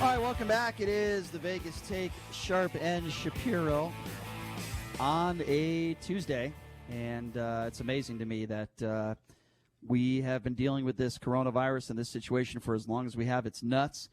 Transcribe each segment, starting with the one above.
All right, welcome back. It is the Vegas Take, Sharp and Shapiro on a Tuesday. And it's amazing to me that we have been dealing with this coronavirus and this situation for as long as we have. It's nuts.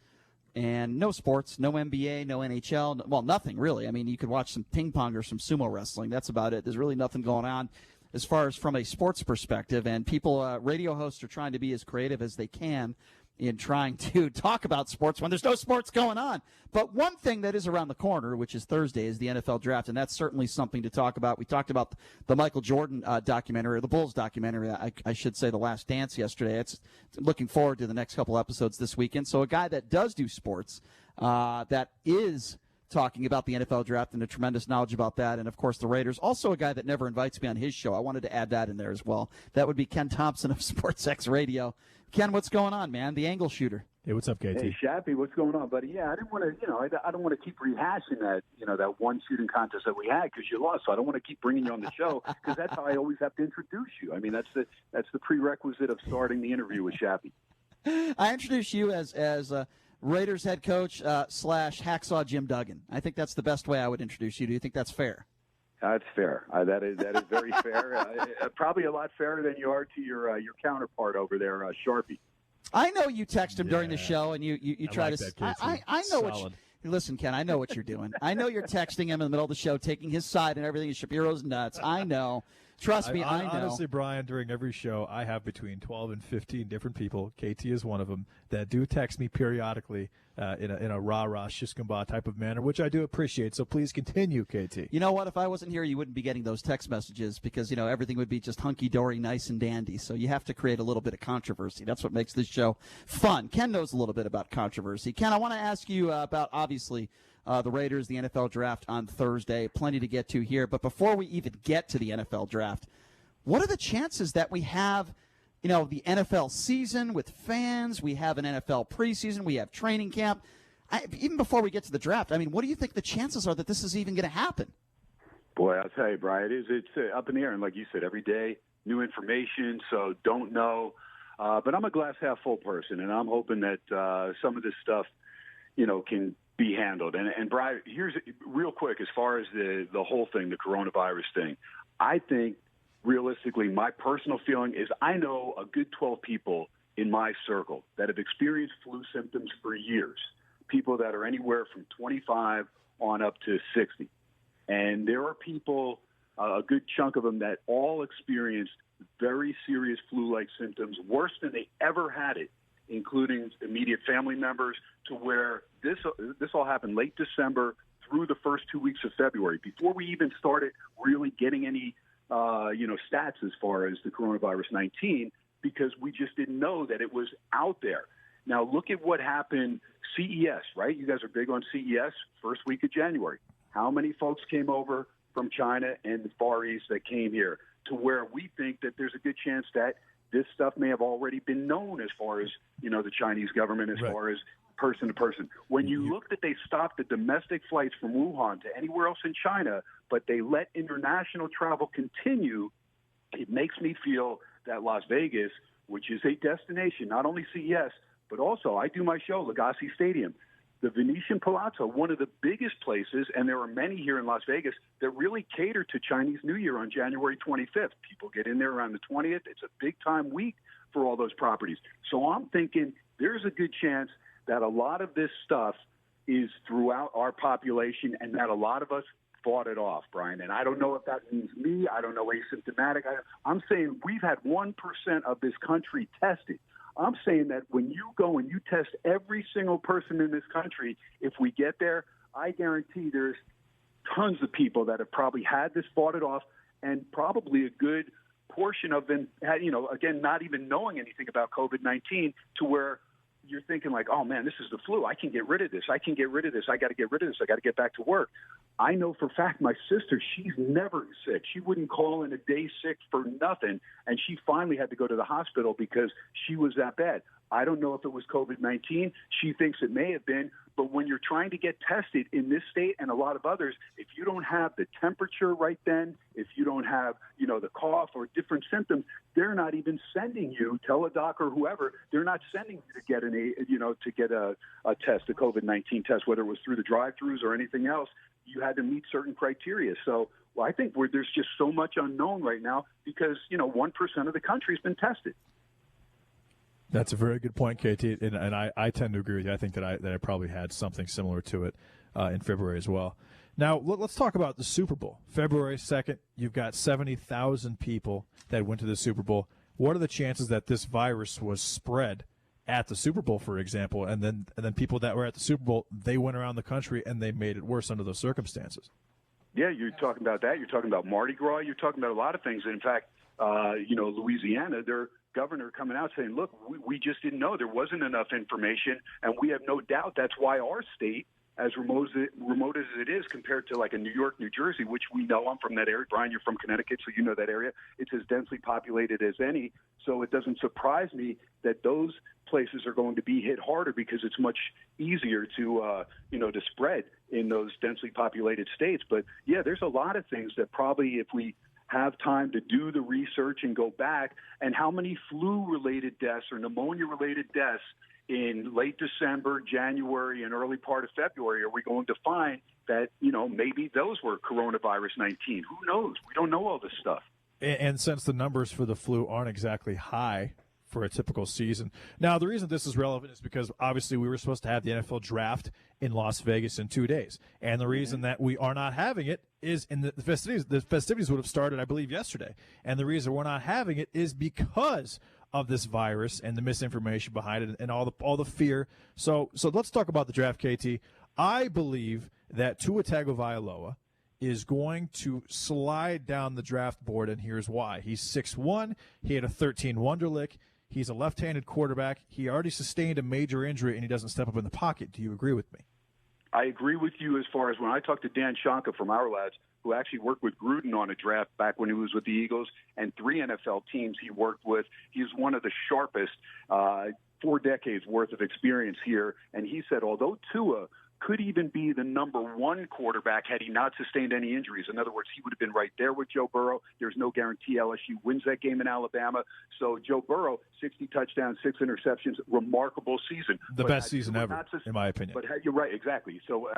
And no sports, no NBA, no NHL, well, nothing really. I mean, you could watch some ping pong or some sumo wrestling. That's about it. There's really nothing going on as far as from a sports perspective. And people, radio hosts are trying to be as creative as they can in trying to talk about sports when there's no sports going on. But one thing that is around the corner, which is Thursday, is the NFL draft, and that's certainly something to talk about. We talked about the Michael Jordan documentary, or the Bulls documentary, I should say, The Last Dance yesterday. It's looking forward to the next couple episodes this weekend. So a guy that does do sports, that is talking about the NFL draft and a tremendous knowledge about that, and, of course, the Raiders. Also a guy that never invites me on his show. I wanted to add that in there as well. That would be Ken Thomson of SportsX Radio. Ken, what's going on, man? The angle shooter. Hey, what's up, KT? Hey, Shappy, what's going on, buddy? Yeah, I didn't want to, I don't want to keep rehashing that, that one shooting contest that we had because you lost. So I don't want to keep bringing you on the show because that's how I always have to introduce you. I mean, that's the prerequisite of starting the interview with Shappy. I introduce you as Raiders head coach / hacksaw Jim Duggan. I think that's the best way I would introduce you. Do you think that's fair? That's fair. That is very fair. Probably a lot fairer than you are to your counterpart over there, Sharpie. I know you text him during the show, and you try like to. That, I know what. Listen, Ken, I know what you're doing. I know you're texting him in the middle of the show, taking his side and everything. And Shapiro's nuts. I know. Trust me, I know. Honestly, Brian, during every show, I have between 12 and 15 different people, KT is one of them, that do text me periodically in a rah-rah, shishkamba type of manner, which I do appreciate. So please continue, KT. You know what? If I wasn't here, you wouldn't be getting those text messages because, everything would be just hunky-dory, nice and dandy. So you have to create a little bit of controversy. That's what makes this show fun. Ken knows a little bit about controversy. Ken, I want to ask you about, obviously, the Raiders, the NFL draft on Thursday. Plenty to get to here. But before we even get to the NFL draft, what are the chances that we have, the NFL season with fans? We have an NFL preseason. We have training camp. Even before we get to the draft, what do you think the chances are that this is even going to happen? Boy, I'll tell you, Brian, it's up in the air. And like you said, every day, new information, so don't know. But I'm a glass-half-full person, and I'm hoping that some of this stuff, can be handled. And Brian, here's real quick as far as the whole thing, the coronavirus thing. I think realistically, my personal feeling is I know a good 12 people in my circle that have experienced flu symptoms for years, people that are anywhere from 25 on up to 60. And there are people, a good chunk of them, that all experienced very serious flu-like symptoms, worse than they ever had it, including immediate family members, to where this all happened late December through the first 2 weeks of February, before we even started really getting any stats as far as the coronavirus 19, because we just didn't know that it was out there. Now, look at what happened, CES, right? You guys are big on CES, first week of January. How many folks came over from China and the Far East that came here, to where we think that there's a good chance that this stuff may have already been known as far as, the Chinese government, as far as person to person. When you look that they stopped the domestic flights from Wuhan to anywhere else in China, but they let international travel continue, it makes me feel that Las Vegas, which is a destination, not only CES, but also I do my show, Legacy Stadium, the Venetian Palazzo, one of the biggest places, and there are many here in Las Vegas that really cater to Chinese New Year on January 25th. People get in there around the 20th. It's a big-time week for all those properties. So I'm thinking there's a good chance that a lot of this stuff is throughout our population and that a lot of us fought it off, Brian. And I don't know if that means me. I don't know asymptomatic. I'm saying we've had 1% of this country tested. I'm saying that when you go and you test every single person in this country, if we get there, I guarantee there's tons of people that have probably had this, fought it off, and probably a good portion of them had, again, not even knowing anything about COVID-19, to where you're thinking like, oh, man, this is the flu. I can get rid of this. I can get rid of this. I got to get rid of this. I got to get back to work. I know for a fact my sister, she's never sick. She wouldn't call in a day sick for nothing, and she finally had to go to the hospital because she was that bad. I don't know if it was COVID-19. She thinks it may have been. But when you're trying to get tested in this state and a lot of others, if you don't have the temperature right then, if you don't have, the cough or different symptoms, they're not even sending you, tell a doc or whoever, they're not sending you to get a test, a COVID-19 test, whether it was through the drive-thrus or anything else. You had to meet certain criteria. So, I think there's just so much unknown right now because, 1% of the country has been tested. That's a very good point, KT, and I tend to agree with you. I think that I probably had something similar to it in February as well. Now, let's talk about the Super Bowl. February 2nd, you've got 70,000 people that went to the Super Bowl. What are the chances that this virus was spread at the Super Bowl, for example, and then people that were at the Super Bowl, they went around the country and they made it worse under those circumstances? Yeah, you're talking about that. You're talking about Mardi Gras. You're talking about a lot of things. In fact, Louisiana, their governor coming out saying, look, we just didn't know. There wasn't enough information, and we have no doubt that's why our state, as remote as it is compared to like a New York, New Jersey, which we know, I'm from that area. Brian, you're from Connecticut, so you know that area. It's as densely populated as any, so it doesn't surprise me that those places are going to be hit harder because it's much easier to spread in those densely populated states. But, yeah, there's a lot of things that probably if we have time to do the research and go back, and how many flu-related deaths or pneumonia-related deaths in late December, January, and early part of February are we going to find that, maybe those were coronavirus 19? Who knows? We don't know all this stuff. And since the numbers for the flu aren't exactly high for a typical season. Now, the reason this is relevant is because obviously we were supposed to have the NFL draft in Las Vegas in 2 days. And the reason that we are not having it is in the festivities. The festivities would have started, I believe, yesterday. And the reason we're not having it is because of this virus and the misinformation behind it and all the fear. So let's talk about the draft, KT. I believe that Tua Tagovailoa is going to slide down the draft board, and here's why. He's 6'1". He had a 13 Wonderlic. He's a left-handed quarterback. He already sustained a major injury, and he doesn't step up in the pocket. Do you agree with me? I agree with you as far as when I talked to Dan Shanka from Our Lads, who actually worked with Gruden on a draft back when he was with the Eagles, and 3 NFL teams he worked with. He's one of the sharpest, 4 decades worth of experience here. And he said, although Tua could even be the number 1 quarterback had he not sustained any injuries. In other words, he would have been right there with Joe Burrow. There's no guarantee LSU wins that game in Alabama. So Joe Burrow, 60 touchdowns, 6 interceptions, remarkable season. The best season ever, in my opinion. But you're right, exactly. So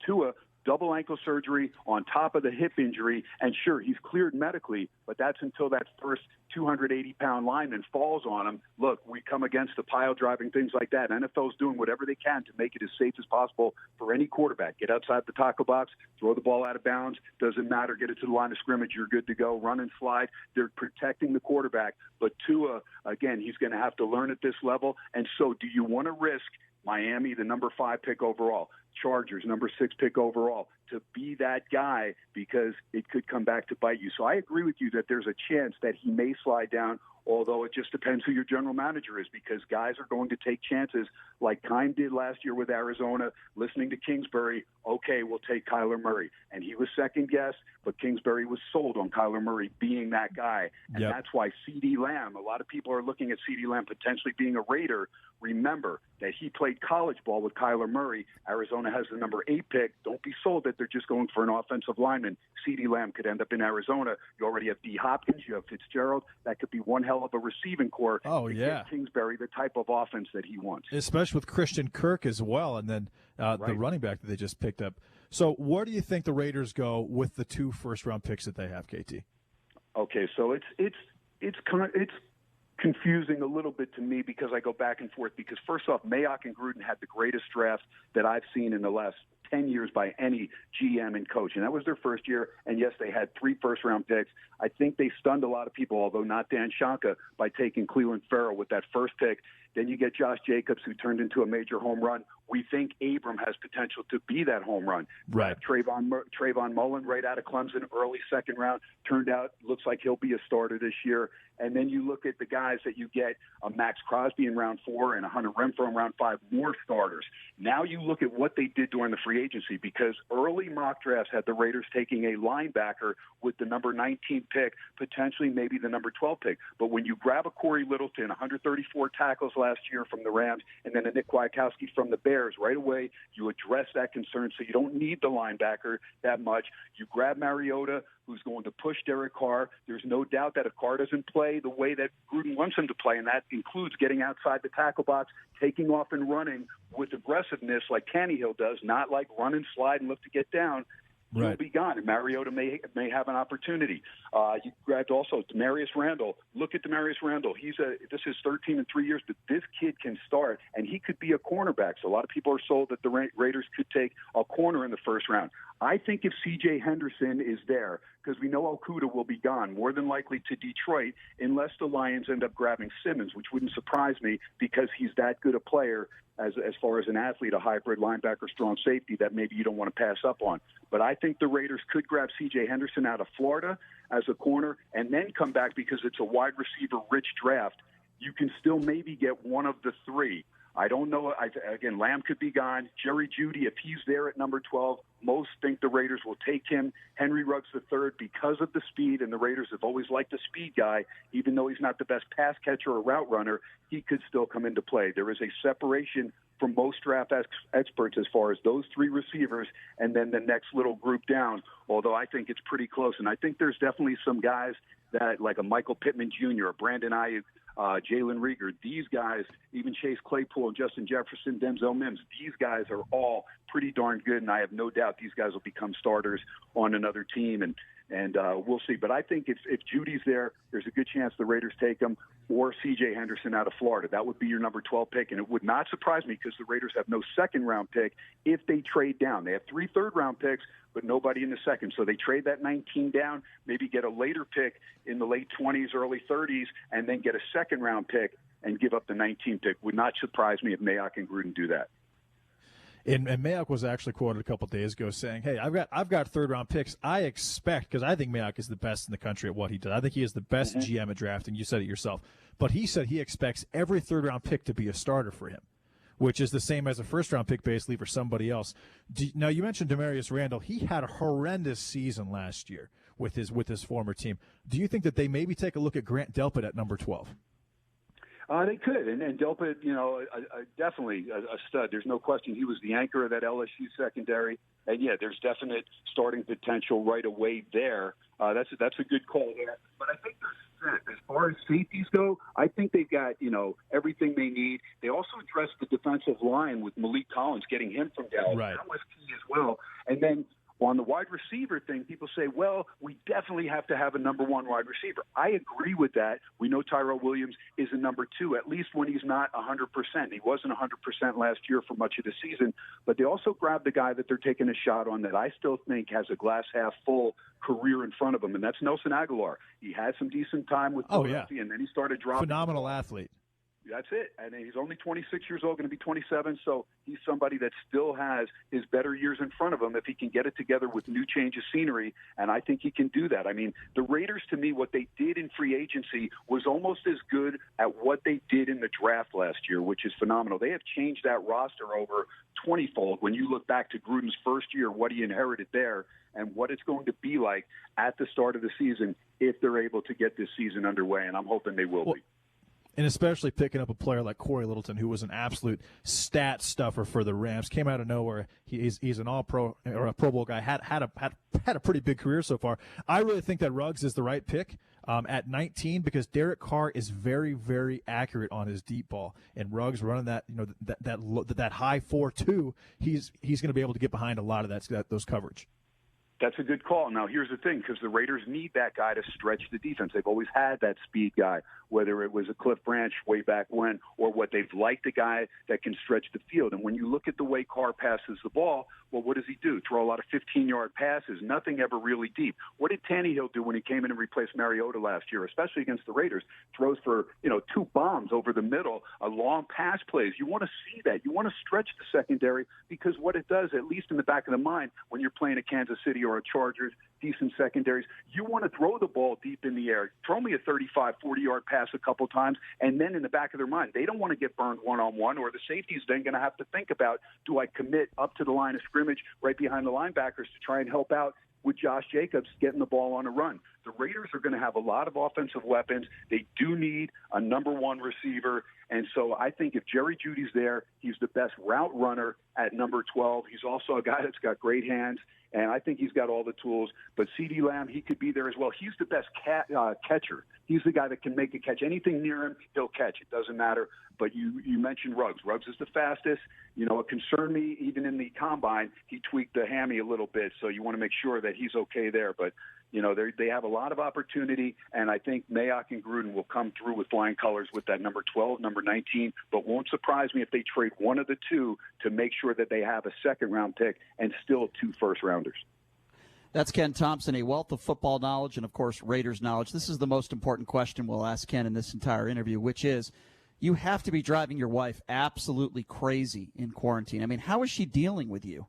Tua, double ankle surgery on top of the hip injury, and sure, he's cleared medically, but that's until that first 280-pound lineman falls on him. Look, we come against the pile driving, things like that. NFL's doing whatever they can to make it as safe as possible for any quarterback. Get outside the tackle box, throw the ball out of bounds, doesn't matter, get it to the line of scrimmage, you're good to go, run and slide. They're protecting the quarterback, but Tua, again, he's going to have to learn at this level, and so do you want to risk Miami, the number 5 pick overall, Chargers, number 6 pick overall, to be that guy because it could come back to bite you. So I agree with you that there's a chance that he may slide down, although it just depends who your general manager is because guys are going to take chances like Kime did last year with Arizona, listening to Kingsbury, okay, we'll take Kyler Murray. And he was second guessed, but Kingsbury was sold on Kyler Murray being that guy. And that's why CeeDee Lamb, a lot of people are looking at CeeDee Lamb potentially being a Raider. Remember that he played college ball with Kyler Murray. Arizona has the number 8 pick. Don't be sold that they're just going for an offensive lineman. CeeDee Lamb could end up in Arizona. You already have D. Hopkins. You have Fitzgerald. That could be one hell of a receiving core. Oh, yeah. Get Kingsbury the type of offense that he wants. Especially with Christian Kirk as well, and then the running back that they just picked up. So where do you think the Raiders go with the 2 first-round picks that they have, KT? Okay, so it's confusing a little bit to me because I go back and forth because, first off, Mayock and Gruden had the greatest draft that I've seen in the last 10 years by any GM and coach, and that was their first year, and yes, they had 3 first-round picks. I think they stunned a lot of people, although not Dan Shanka, by taking Cleveland Farrell with that first pick. Then you get Josh Jacobs, who turned into a major home run. We think Abram has potential to be that home run. Right. Trayvon Mullen right out of Clemson, early second round, turned out, looks like he'll be a starter this year. And then you look at the guys that you get, Max Crosby in round 4 and a Hunter Renfrow in round 5, more starters. Now you look at what they did during the free agency, because early mock drafts had the Raiders taking a linebacker with the number 19 pick, potentially maybe the number 12 pick. But when you grab a Corey Littleton, 134 tackles last year from the Rams, and then a Nick Kwiatkowski from the Bears, right away you address that concern, so you don't need the linebacker that much. You grab Mariota, who's going to push Derek Carr. There's no doubt that if Carr doesn't play the way that Gruden wants him to play, and that includes getting outside the tackle box, taking off and running with aggressiveness like Tannehill does, not like run and slide and look to get down, he'll be gone, and Mariota may have an opportunity. You grabbed also Demarius Randall. Look at Demarius Randall. This is 13 in 3 years, but this kid can start, and he could be a cornerback. So a lot of people are sold that the Raiders could take a corner in the first round. I think if C.J. Henderson is there, because we know Okudah will be gone, more than likely to Detroit, unless the Lions end up grabbing Simmons, which wouldn't surprise me because he's that good a player as far as an athlete, a hybrid linebacker, strong safety that maybe you don't want to pass up on. But I think the Raiders could grab C.J. Henderson out of Florida as a corner and then come back because it's a wide receiver-rich draft. You can still maybe get one of the three. I don't know. Again, Lamb could be gone. Jerry Jeudy, if he's there at number 12, most think the Raiders will take him. Henry Ruggs III, because of the speed, and the Raiders have always liked a speed guy, even though he's not the best pass catcher or route runner, he could still come into play. There is a separation from most draft experts as far as those three receivers and then the next little group down, although I think it's pretty close. And I think there's definitely some guys that, like a Michael Pittman Jr., a Brandon Ayuk, Jalen Reagor, these guys, even Chase Claypool and Justin Jefferson, Denzel Mims, these guys are all pretty darn good, and I have no doubt these guys will become starters on another team, and we'll see. But I think if Judy's there, there's a good chance the Raiders take him, or C.J. Henderson out of Florida. That would be your number 12 pick, and it would not surprise me because the Raiders have no second-round pick if they trade down. They have 3 third-round picks, but nobody in the second. So they trade that 19 down, maybe get a later pick in the late 20s, early 30s, and then get a second-round pick and give up the 19 pick. Would not surprise me if Mayock and Gruden do that. And Mayock was actually quoted a couple of days ago saying, "Hey, I've got third-round picks. I expect, because I think Mayock is the best in the country at what he does. I think he is the best GM at drafting. You said it yourself. But he said he expects every third-round pick to be a starter for him, which is the same as a first-round pick basically for somebody else." Now, you mentioned Demarius Randall. He had a horrendous season last year with his former team. Do you think that they maybe take a look at Grant Delpit at number 12? They could, and Delpit, definitely a stud. There's no question. He was the anchor of that LSU secondary, and yeah, there's definite starting potential right away there. That's a good call there. But I think as far as safeties go, I think they've got everything they need. They also addressed the defensive line with Malik Collins, getting him from Dallas. Right. That was key as well. And then on the wide receiver thing, people say, well, we definitely have to have a number 1 wide receiver. I agree with that. We know Tyrell Williams is a number 2, at least when he's not 100%. He wasn't 100% last year for much of the season. But they also grabbed the guy that they're taking a shot on that I still think has a glass half full career in front of him, and that's Nelson Aguilar. He had some decent time with Philadelphia, and then he started dropping. Phenomenal athlete. That's it. And he's only 26 years old, going to be 27, so he's somebody that still has his better years in front of him if he can get it together with new change of scenery, and I think he can do that. I mean, the Raiders, to me, what they did in free agency was almost as good at what they did in the draft last year, which is phenomenal. They have changed that roster over 20-fold when you look back to Gruden's first year, what he inherited there, and what it's going to be like at the start of the season if they're able to get this season underway, and I'm hoping they will be. And especially picking up a player like Corey Littleton, who was an absolute stat stuffer for the Rams, came out of nowhere. He's an All-Pro or a Pro Bowl guy. Had a pretty big career so far. I really think that Ruggs is the right pick at 19 because Derek Carr is very, very accurate on his deep ball, and Ruggs running that high 4.2. He's going to be able to get behind a lot of those coverage. That's a good call. Now, here's the thing, because the Raiders need that guy to stretch the defense. They've always had that speed guy, whether it was a Cliff Branch way back when or what they've liked, a guy that can stretch the field. And when you look at the way Carr passes the ball, well, what does he do? Throw a lot of 15-yard passes, nothing ever really deep. What did Tannehill do when he came in and replaced Mariota last year, especially against the Raiders? Throws for, 2 bombs over the middle, a long pass plays. You want to see that. You want to stretch the secondary because what it does, at least in the back of the mind, when you're playing a Kansas City or Arizona Chargers, decent secondaries. You want to throw the ball deep in the air. Throw me a 35, 40-yard pass a couple times, and then in the back of their mind, they don't want to get burned one-on-one, or the safety's then going to have to think about, do I commit up to the line of scrimmage right behind the linebackers to try and help out with Josh Jacobs getting the ball on a run. The Raiders are going to have a lot of offensive weapons. They do need a number one receiver. And so I think if Jerry Jeudy's there, he's the best route runner at number 12. He's also a guy that's got great hands, and I think he's got all the tools. But CeeDee Lamb, he could be there as well. He's the best catcher. He's the guy that can make a catch. Anything near him, he'll catch. It doesn't matter. But you mentioned Ruggs. Ruggs is the fastest. You know, it concerned me even in the combine. He tweaked the hammy a little bit, so you want to make sure that he's okay there. But, you know, they have a lot of opportunity, and I think Mayock and Gruden will come through with flying colors with that number 12, number 19. But won't surprise me if they trade one of the two to make sure that they have a second-round pick and still 2 first-rounders. That's Ken Thomson, a wealth of football knowledge and, of course, Raiders knowledge. This is the most important question we'll ask Ken in this entire interview, which is, you have to be driving your wife absolutely crazy in quarantine. I mean, how is she dealing with you?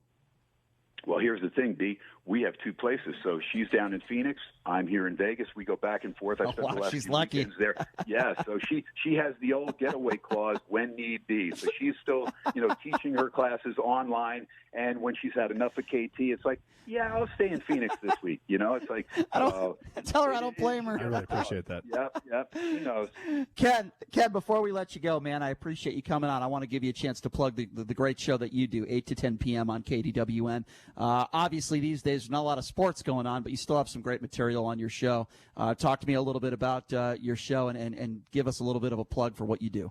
Well, here's the thing, B. We have 2 places. So she's down in Phoenix. I'm here in Vegas. We go back and forth. I spent the last she's few lucky. weekends there. Yeah, so she has the old getaway clause when need be. So she's still, teaching her classes online. And when she's had enough of KT, it's like, yeah, I'll stay in Phoenix this week. It's like, tell her I don't blame her. I really appreciate that. Yep. She knows. Ken, before we let you go, man, I appreciate you coming on. I want to give you a chance to plug the great show that you do, 8 to 10 p.m. on KDWN. Obviously, these days, there's not a lot of sports going on, but you still have some great material on your show. Talk to me a little bit about your show and give us a little bit of a plug for what you do.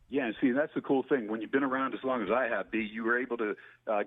Yeah, and see, that's the cool thing. When you've been around as long as I have, B, you were able to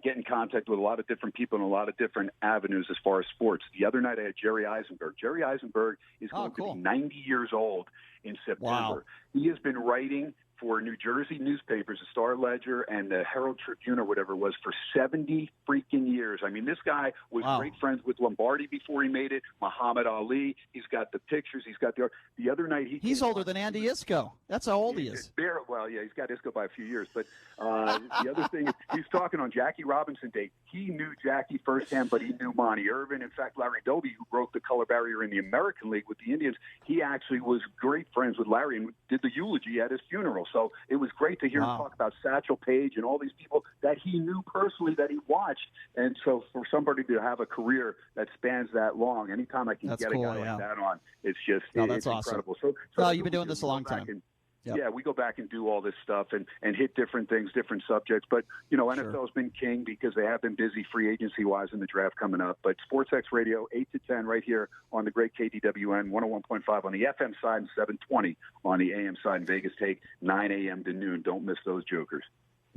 get in contact with a lot of different people in a lot of different avenues as far as sports. The other night I had Jerry Eisenberg. Jerry Eisenberg is going to be 90 years old in September. Wow. He has been writing for New Jersey newspapers, the Star-Ledger and the Herald Tribune or whatever it was, for 70 freaking years. I mean, this guy was great friends with Lombardi before he made it, Muhammad Ali. He's got the pictures. He's got the other night. He's older than Andy Isco. That's how old he is. Well, yeah, he's got Isco by a few years. But the other thing is he's talking on Jackie Robinson Day. He knew Jackie firsthand, but he knew Monty Irvin. In fact, Larry Doby, who broke the color barrier in the American League with the Indians, he actually was great friends with Larry and did the eulogy at his funeral. So it was great to hear him talk about Satchel Paige and all these people that he knew personally, that he watched. And so for somebody to have a career that spans that long, anytime I can get a guy like that on, it's just it's incredible. So you've been doing this a long time. Yeah, we go back and do all this stuff and hit different things, different subjects. But, NFL's been king because they have been busy free agency-wise in the draft coming up. But SportsX Radio, 8 to 10 right here on the great KDWN, 101.5 on the FM side and 720 on the AM side in Vegas Take, 9 a.m. to noon. Don't miss those jokers.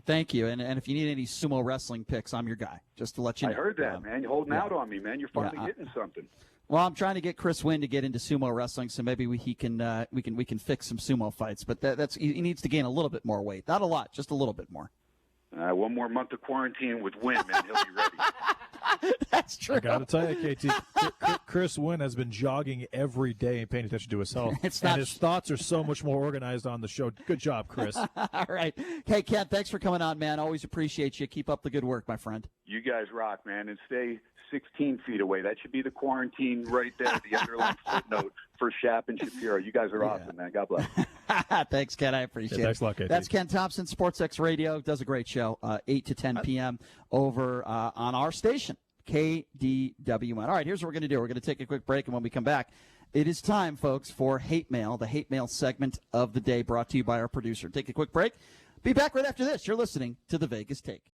Thank you. And if you need any sumo wrestling picks, I'm your guy, just to let you know. I heard that, man. You're holding out on me, man. You're finally hitting something. Well, I'm trying to get Chris Wynn to get into sumo wrestling, so maybe we can fix some sumo fights. But he needs to gain a little bit more weight, not a lot, just a little bit more. One more month of quarantine with Wynn, man, he'll be ready. That's true. I got to tell you, KT, Chris Wynn has been jogging every day and paying attention to his health. And his thoughts are so much more organized on the show. Good job, Chris. All right. Hey, Ken, thanks for coming on, man. Always appreciate you. Keep up the good work, my friend. You guys rock, man, and stay 16 feet away. That should be the quarantine right there, the underlying footnote for Shap and Shapiro. You guys are awesome, man. God bless. Thanks, Ken. I appreciate it. Thanks a lot, KT. That's Ken Thomson, SportsX Radio. Does a great show, 8 to 10 p.m. over on our station, KDWN. All right, here's what we're going to do. We're going to take a quick break, and when we come back, it is time, folks, for Hate Mail, the Hate Mail segment of the day brought to you by our producer. Take a quick break. Be back right after this. You're listening to The Vegas Take.